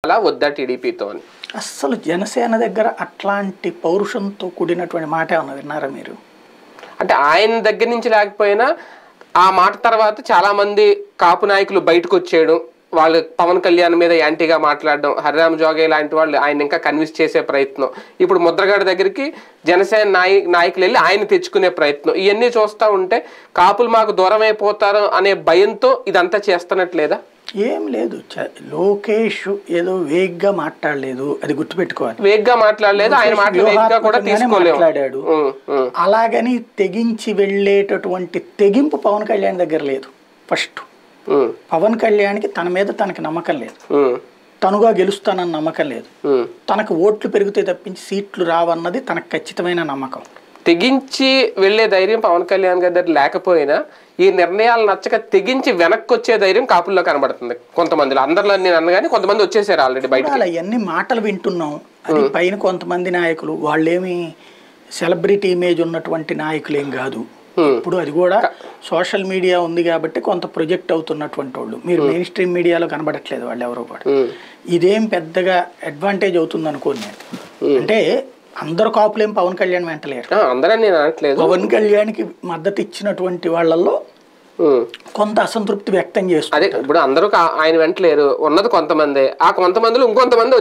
అలా వద్దా టీడీపీతో అని. అస్సలు జనసేన దగ్గర అట్లాంటి పౌరుషంతో కూడినటువంటి మాట ఏమన్నా విన్నారా మీరు? అంటే ఆయన దగ్గర నుంచి లేకపోయినా ఆ మాట తర్వాత చాలా మంది కాపు నాయకులు బయటకు వచ్చేయడం, వాళ్ళు పవన్ కళ్యాణ్ మీద యాంటీగా మాట్లాడడం, హరిరామ్ జోగే లాంటి వాళ్ళు ఆయన ఇంకా కన్విన్స్ చేసే ప్రయత్నం, ఇప్పుడు ముద్రగడ దగ్గరికి జనసేన నాయకులు వెళ్ళి ఆయన తెచ్చుకునే ప్రయత్నం, ఇవన్నీ చూస్తూ ఉంటే కాపులు మాకు దూరం అయిపోతారు అనే భయంతో ఇదంతా చేస్తున్నట్లేదా? ఏం లేదు, లోకేష్ ఏదో వేగ్గా మాట్లాడలేదు, అది గుర్తుపెట్టుకోవాలి. వేగ్గా మాట్లాడలేదు, ఆయన మాట్లాడాడు. అలాగని తెగించి వెళ్ళేటటువంటి తెగింపు పవన్ కళ్యాణ్ దగ్గర లేదు. ఫస్ట్ పవన్ కళ్యాణ్కి తన మీద తనకి నమ్మకం లేదు, తనుగా గెలుస్తానన్న నమ్మకం లేదు, తనకు ఓట్లు పెరిగితే తప్పించి సీట్లు రావన్నది తనకు ఖచ్చితమైన నమ్మకం. తెగించి వెళ్లే ధైర్యం పవన్ కళ్యాణ్ గారి దగ్గర లేకపోయినా ఈ నిర్ణయాలు నచ్చక తెగించి వెనక్కి వచ్చే ధైర్యం కాపుల్లో కనబడుతుంది కొంతమందిలో. అందరిలో నేను అన్నగాని కొంతమంది వచ్చేసారు ఆల్రెడీ బయట. అవన్నీ మాటలు వింటున్నాం. అది పైన కొంతమంది నాయకులు, వాళ్ళేమి సెలబ్రిటీ ఇమేజ్ ఉన్నటువంటి నాయకులు ఏం కాదు. ఇప్పుడు అది కూడా సోషల్ మీడియా ఉంది కాబట్టి కొంత ప్రొజెక్ట్ అవుతున్నటువంటి వాళ్ళు. మీరు మెయిన్ స్ట్రీమ్ మీడియాలో కనబడట్లేదు వాళ్ళు ఎవరో కూడా. ఇదేం పెద్దగా అడ్వాంటేజ్ అవుతుంది అనుకోని నేను. అంటే అందరు కాపులేం పవన్ కళ్యాణ్ వెంటలేరు. పవన్ కళ్యాణ్కి మద్దతు ఇచ్చినటువంటి వాళ్ళల్లో కొంత అసంతృప్తి వ్యక్తం చేస్తారు. అదే ఇప్పుడు అందరూ ఆయన వెంటలేరు, ఉన్నది కొంతమంది, ఆ కొంతమందిలో ఇంకొంతమంది